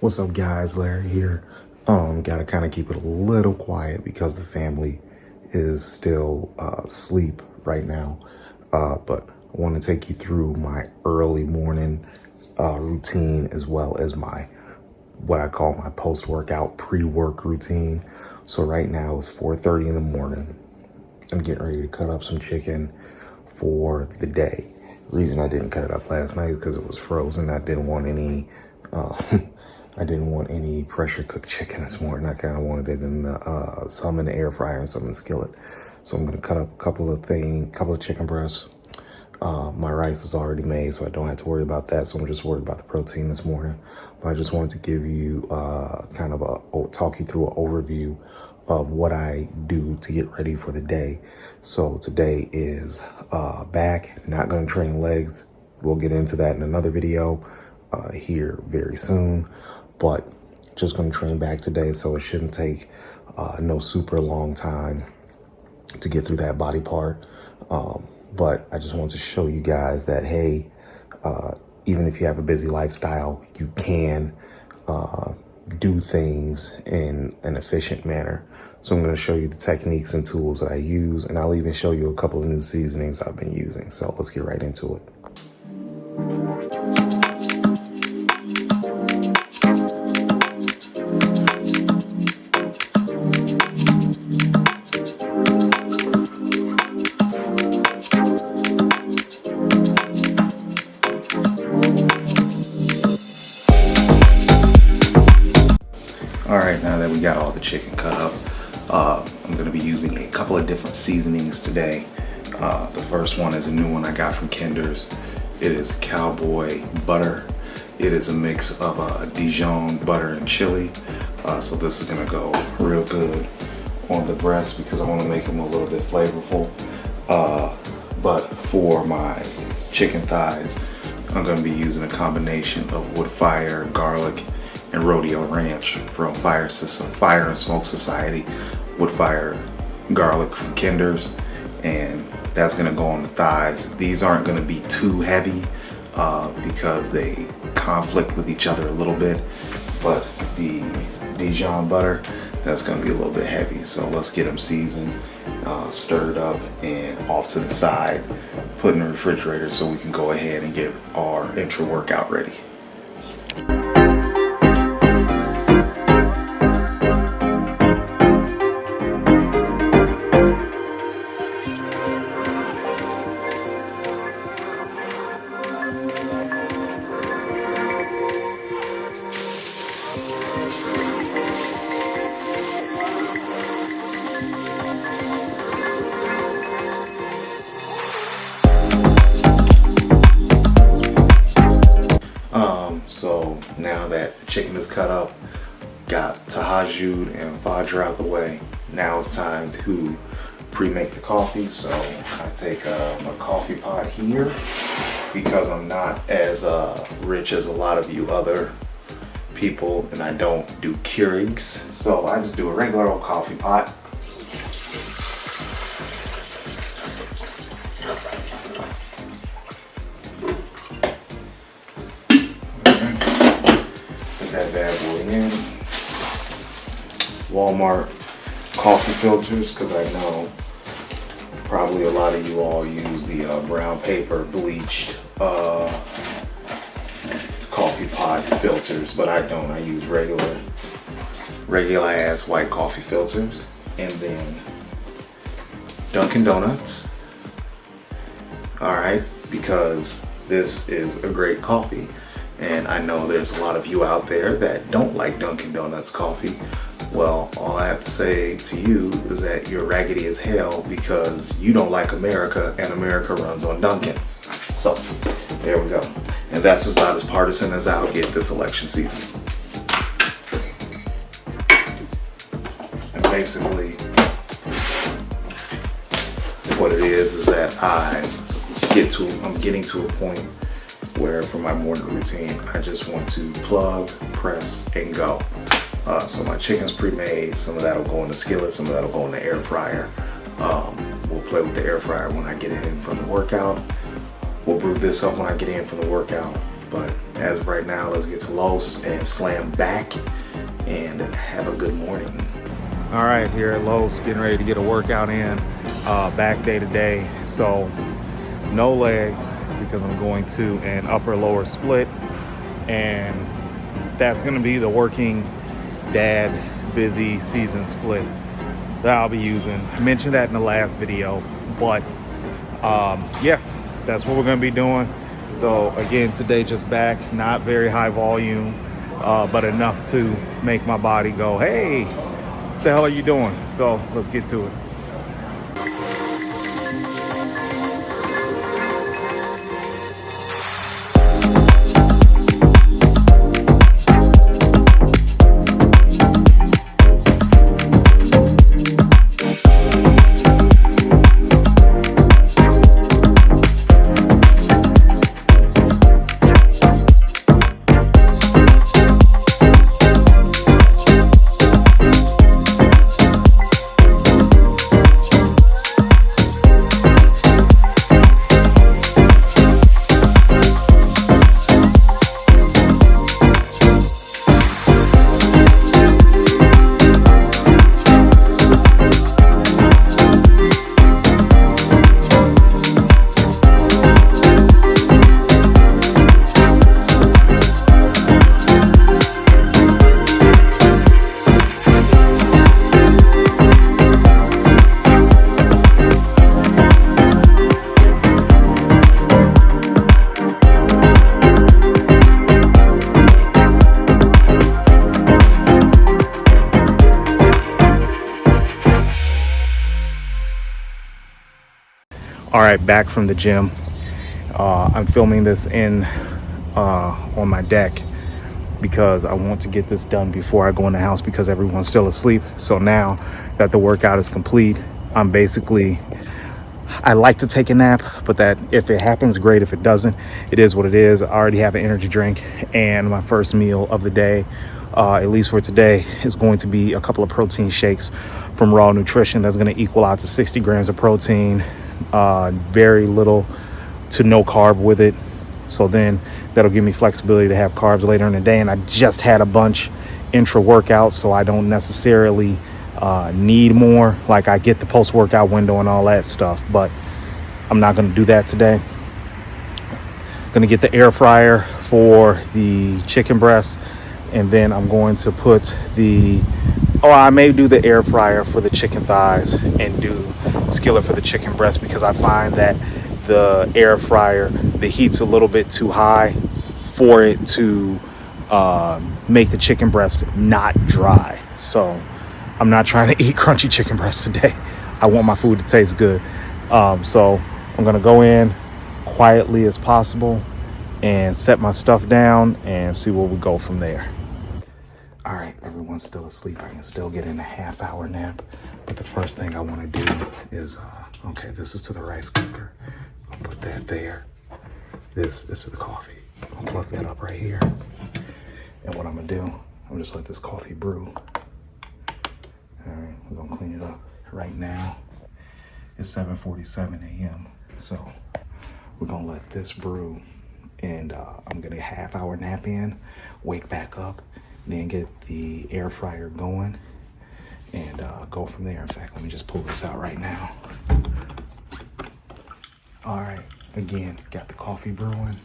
What's up, guys? Larry here. Gotta kind of keep it a little quiet because the family is still asleep right now. But I want to take you through my early morning routine as well as my what I call my post-workout pre-work routine. So right now it's 4:30 in the morning. I'm getting ready to cut up some chicken for the day. The reason I didn't cut it up last night is because it was frozen. I didn't want any pressure cooked chicken this morning. I kind of wanted it in some in the air fryer and some in the skillet. So I'm gonna cut up a couple of chicken breasts. My rice is already made, so I don't have to worry about that. So I'm just worried about the protein this morning. But I just wanted to give you talk you through an overview of what I do to get ready for the day. So today is back, not gonna train legs. We'll get into that in another video here very soon, but just gonna train back today. So it shouldn't take no super long time to get through that body part. But I just want to show you guys that, hey, even if you have a busy lifestyle, you can do things in an efficient manner. So I'm going to show you the techniques and tools that I use, and I'll even show you a couple of new seasonings I've been using. So let's get right into it. All right, now that we got all the chicken cut up, I'm going to be using a couple of different seasonings today. The first one is a new one I got from Kinder's. It is cowboy butter. It is a mix of Dijon butter and chili. So this is going to go real good on the breast because I want to make them a little bit flavorful. But for my chicken thighs, I'm going to be using a combination of wood fire, garlic, and rodeo ranch from Fire and Smoke Society. Wood fire garlic from Kinder's, and that's gonna go on the thighs. These aren't gonna be too heavy because they conflict with each other a little bit, but the Dijon butter, that's gonna be a little bit heavy. So let's get them seasoned, stirred up, and off to the side, put in the refrigerator so we can go ahead and get our intra workout ready. So now that the chicken is cut up, got tahajjud and fajr out the way, now it's time to pre-make the coffee. So I take my coffee pot here because I'm not as rich as a lot of you other people, and I don't do Keurigs. So I just do a regular old coffee pot. That bad boy in. Walmart coffee filters, because I know probably a lot of you all use the brown paper bleached coffee pot filters, but I don't. I use regular ass white coffee filters. And then Dunkin' Donuts. All right, because this is a great coffee. And I know there's a lot of you out there that don't like Dunkin' Donuts coffee. Well, all I have to say to you is that you're raggedy as hell because you don't like America, and America runs on Dunkin'. So, there we go. And that's about as partisan as I'll get this election season. And basically, what it is that I'm getting to a point where for my morning routine, I just want to plug, press, and go. So my chicken's pre-made. Some of that will go in the skillet, some of that will go in the air fryer. We'll play with the air fryer when I get in from the workout. We'll brew this up when I get in from the workout. But as of right now, let's get to Lowe's and slam back and have a good morning. All right, here at Lowe's, getting ready to get a workout in, back day to day. So no legs because I'm going to an upper lower split, and that's going to be the working dad busy season split that I'll be using. I mentioned that in the last video, but yeah, that's what we're going to be doing. So again, today just back, not very high volume, but enough to make my body go, hey, what the hell are you doing? So let's get to it. All right, back from the gym. I'm filming this in on my deck because I want to get this done before I go in the house because everyone's still asleep. So now that the workout is complete, I like to take a nap, but that if it happens, great. If it doesn't, it is what it is. I already have an energy drink, and my first meal of the day, at least for today, is going to be a couple of protein shakes from Raw Nutrition. That's going to equal out to 60 grams of protein, very little to no carb with it. So then that'll give me flexibility to have carbs later in the day. And I just had a bunch intra workout, so I don't necessarily need more. Like, I get the post workout window and all that stuff, but I'm not going to do that today. I'm going to get the air fryer for the chicken breast, and then I'm going to put I may do the air fryer for the chicken thighs and do skillet for the chicken breast, because I find that the air fryer, the heat's a little bit too high for it to make the chicken breast not dry. So I'm not trying to eat crunchy chicken breast today. I want my food to taste good. So I'm gonna go in quietly as possible and set my stuff down and see where we go from there. All right, everyone's still asleep. I can still get in a half-hour nap, but the first thing I want to do is, okay, this is to the rice cooker. I'll put that there. This is to the coffee. I'll plug that up right here. And what I'm gonna do, I'm just let this coffee brew. All right, we're gonna clean it up. Right now, it's 7:47 a.m. So we're gonna let this brew, and I'm gonna half-hour nap in, wake back up, then get the air fryer going, and go from there. In fact, let me just pull this out right now. All right, again, got the coffee brewing,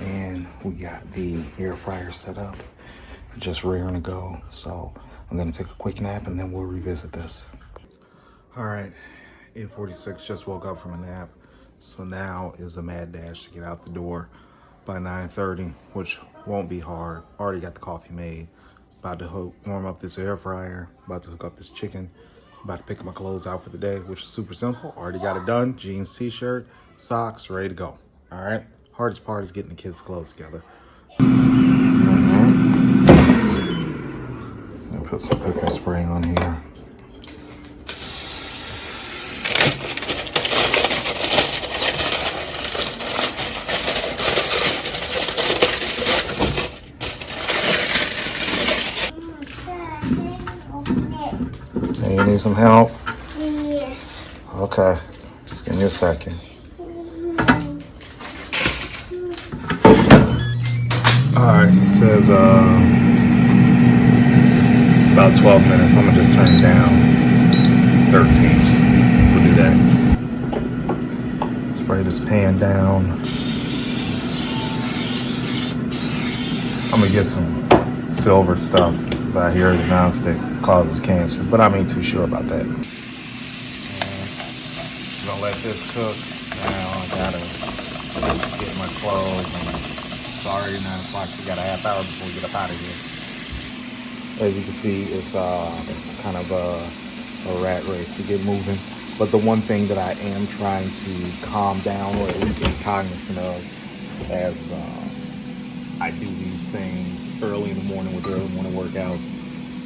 and we got the air fryer set up, just raring to go. So I'm gonna take a quick nap, and then we'll revisit this. All right, 8:46, just woke up from a nap. So now is the mad dash to get out the door by 9:30, which won't be hard. Already got the coffee made. About to warm up this air fryer. About to hook up this chicken. About to pick my clothes out for the day, which is super simple. Already got it done. Jeans, t-shirt, socks, ready to go. All right. Hardest part is getting the kids' clothes together. I'll put some cooking spray on here. You need some help? Yeah. Okay. Just give me a second. Alright, it says about 12 minutes. I'm gonna just turn it down 13. We'll do that. Spray this pan down. I'm gonna get some silver stuff because I hear the nonstick causes cancer, but I'm ain't too sure about that. And I'm gonna let this cook. Now I gotta get my clothes, and it's already 9 o'clock, so we got a half hour before we get up out of here. As you can see, it's kind of a rat race to get moving. But the one thing that I am trying to calm down, or at least be cognizant of, as I do these things early in the morning with early morning workouts,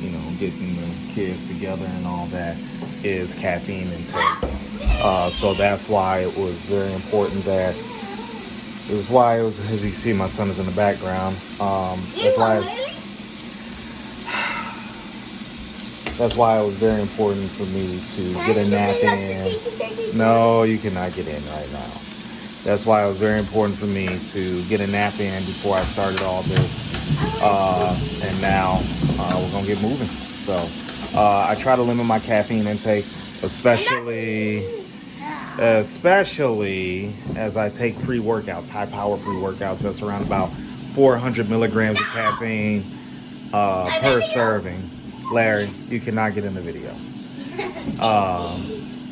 you know, getting the kids together and all that, is caffeine intake. So that's why it was very important that, as you see, my son is in the background. That's why it was very important for me to get a nap in. No, you cannot get in right now. That's why it was very important for me to get a nap in before I started all this. And now we're gonna get moving. So I try to limit my caffeine intake, especially as I take pre-workouts, high power pre-workouts. That's around about 400 milligrams of caffeine per serving. Larry, you cannot get in the video.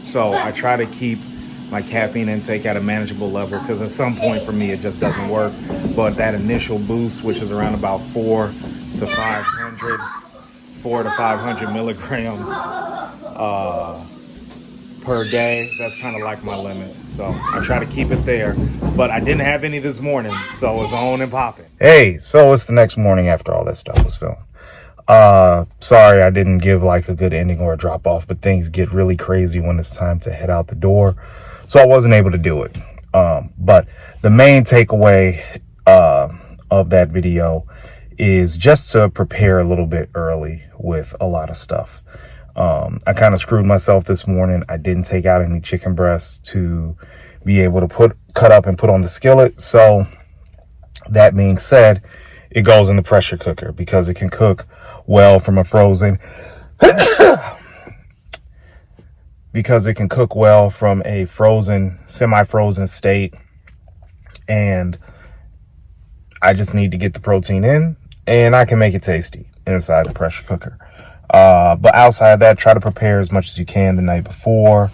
So I try to keep my caffeine intake at a manageable level, because at some point for me it just doesn't work. But that initial boost, which is around about 400 to 500 milligrams per day, that's kind of like my limit. So I try to keep it there. But I didn't have any this morning, so it's on and popping. Hey, so it's the next morning after all that stuff was filmed. Sorry I didn't give like a good ending or a drop off, but things get really crazy when it's time to head out the door, so I wasn't able to do it. But the main takeaway of that video is just to prepare a little bit early with a lot of stuff. I kind of screwed myself this morning. I didn't take out any chicken breasts to be able to cut up and put on the skillet. So that being said, it goes in the pressure cooker because it can cook well from a frozen semi-frozen state. And I just need to get the protein in, and I can make it tasty inside the pressure cooker. But outside of that, try to prepare as much as you can the night before.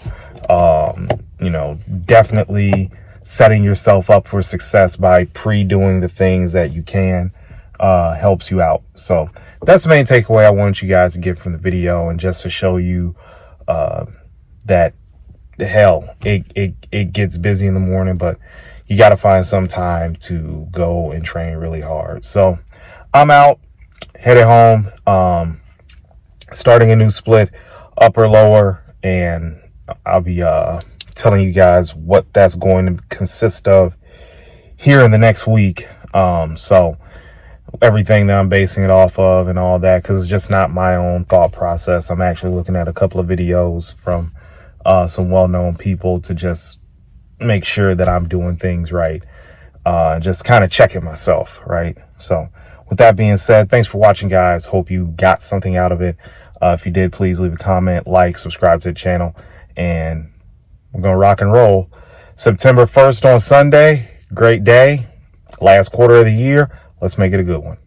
You know, definitely setting yourself up for success by pre-doing the things that you can helps you out. So that's the main takeaway I want you guys to get from the video, and just to show you that hell, it gets busy in the morning, but you got to find some time to go and train really hard. So I'm out, headed home, starting a new split, upper lower, and I'll be telling you guys what that's going to consist of here in the next week. So everything that I'm basing it off of and all that, because it's just not my own thought process. I'm actually looking at a couple of videos from some well-known people to just make sure that I'm doing things right. Just kind of checking myself, right? So with that being said, thanks for watching, guys. Hope you got something out of it. If you did, please leave a comment, like, subscribe to the channel, and we're going to rock and roll. September 1st on Sunday. Great day. Last quarter of the year. Let's make it a good one.